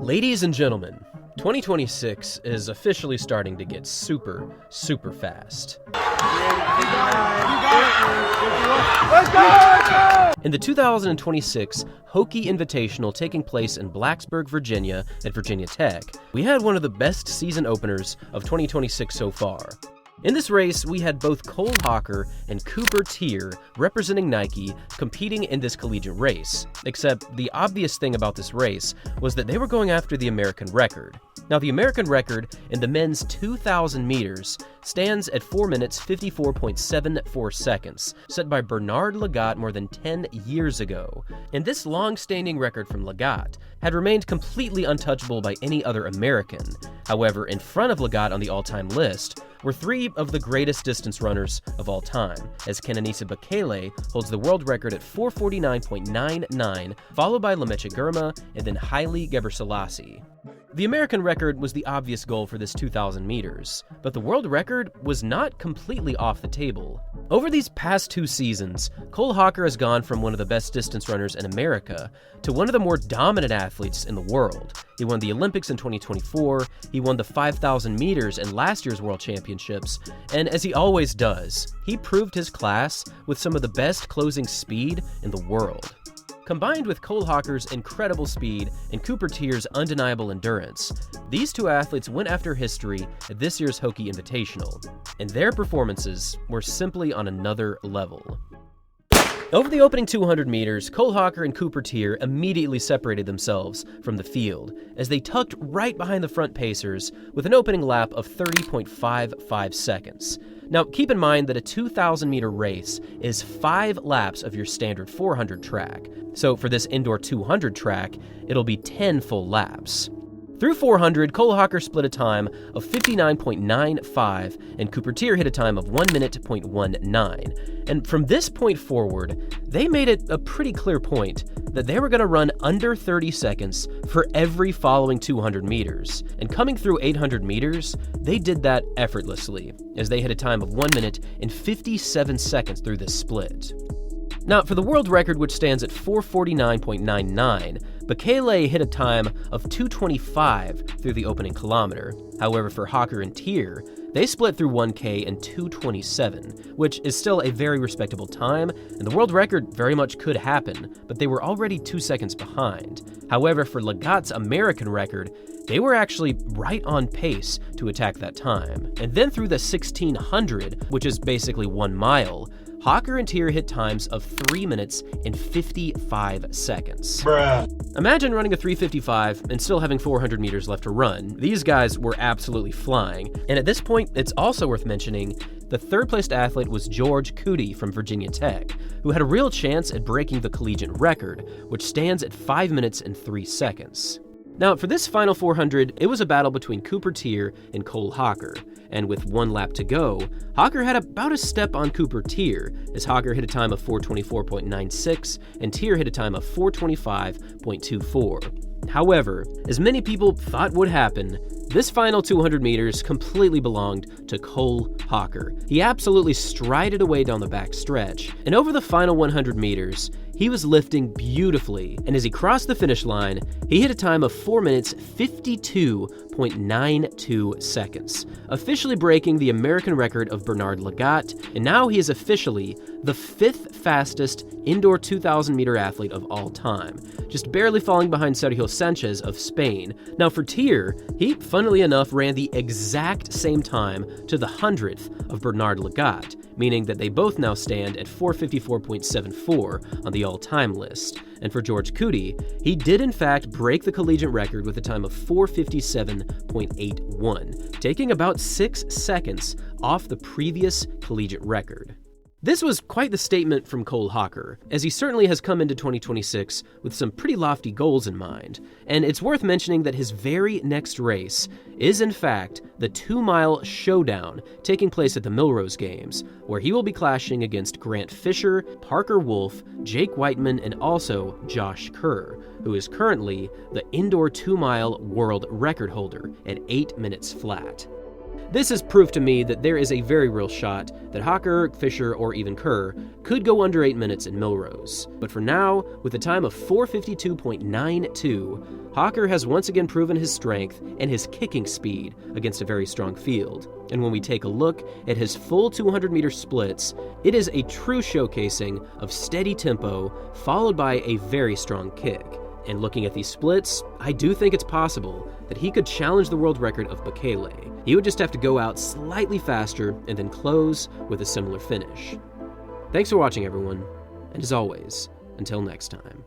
Ladies and gentlemen, 2026 is officially starting to get super fast. Let's go! In the 2026 Hokie Invitational taking place in Blacksburg, Virginia at Virginia Tech, we had one of the best season openers of 2026 so far. In this race, we had both Cole Hocker and Cooper Teare representing Nike competing in this collegiate race, except the obvious thing about this race was that they were going after the American record. Now, the American record in the men's 2,000 meters stands at 4 minutes 54.74 seconds, set by Bernard Lagat more than 10 years ago. And this long-standing record from Lagat had remained completely untouchable by any other American. However, in front of Lagat on the all-time list were three of the greatest distance runners of all time, as Kenenisa Bekele holds the world record at 449.99, followed by Lemaitre Girma and then Haile Gebrselassie. The American record was the obvious goal for this 2,000 meters, but the world record was not completely off the table. Over these past 2 seasons, Cole Hocker has gone from one of the best distance runners in America to one of the more dominant athletes in the world. He won the Olympics in 2024, he won the 5,000 meters in last year's World Championships, and as he always does, he proved his class with some of the best closing speed in the world. Combined with Cole Hocker's incredible speed and Cooper Teare's undeniable endurance, these two athletes went after history at this year's Hokie Invitational, and their performances were simply on another level. Over the opening 200 meters, Cole Hocker and Cooper Teare immediately separated themselves from the field as they tucked right behind the front pacers with an opening lap of 30.55 seconds. Now, keep in mind that a 2,000-meter race is 5 laps of your standard 400 track. So for this indoor 200 track, it'll be 10 full laps. Through 400, Cole Hocker split a time of 59.95, and Cooper Teare hit a time of 1:19. And from this point forward, they made it a pretty clear point that they were going to run under 30 seconds for every following 200 meters. And coming through 800 meters, they did that effortlessly, as they hit a time of 1:57 through this split. Now, for the world record, which stands at 449.99, Bekele hit a time of 2:25 through the opening kilometer. However, for Hocker and Teare, they split through 1K in 2:27, which is still a very respectable time, and the world record very much could happen, but they were already 2 seconds behind. However, for Lagat's American record, they were actually right on pace to attack that time. And then through the 1,600, which is basically 1 mile, Hocker and Teare hit times of 3 minutes and 55 seconds. Bruh. Imagine running a 3:55 and still having 400 meters left to run. These guys were absolutely flying. And at this point, it's also worth mentioning the third-placed athlete was George Coody from Virginia Tech, who had a real chance at breaking the collegiate record, which stands at 5 minutes and 3 seconds. Now, for this final 400, it was a battle between Cooper Teare and Cole Hocker. And with 1 lap to go, Hocker had about a step on Cooper Teare, as Hocker hit a time of 4:24.96 and Teare hit a time of 4:25.24. However, as many people thought would happen, this final 200 meters completely belonged to Cole Hocker. He absolutely strided away down the back stretch, and over the final 100 meters, he was lifting beautifully, and as he crossed the finish line, he hit a time of 4 minutes 52.92 seconds, officially breaking the American record of Bernard Lagat, and now he is officially the 5th fastest indoor 2,000-meter athlete of all time, just barely falling behind Sergio Sanchez of Spain. Now for Teare, he, funnily enough, ran the exact same time to the 100th of Bernard Lagat, meaning that they both now stand at 454.74 on the all-time list. And for George Coody, he did in fact break the collegiate record with a time of 457.81, taking about 6 seconds off the previous collegiate record. This was quite the statement from Cole Hocker, as he certainly has come into 2026 with some pretty lofty goals in mind, and it's worth mentioning that his very next race is in fact the 2-mile showdown taking place at the Millrose Games, where he will be clashing against Grant Fisher, Parker Wolf, Jake Whiteman, and also Josh Kerr, who is currently the indoor 2-mile world record holder at 8 minutes flat. This has proved to me that there is a very real shot that Hocker, Fisher, or even Kerr could go under 8 minutes in Millrose. But for now, with a time of 4:52.92, Hocker has once again proven his strength and his kicking speed against a very strong field. And when we take a look at his full 200-meter splits, it is a true showcasing of steady tempo followed by a very strong kick. And looking at these splits, I do think it's possible that he could challenge the world record of Bekele. He would just have to go out slightly faster and then close with a similar finish. Thanks for watching, everyone, and as always, until next time.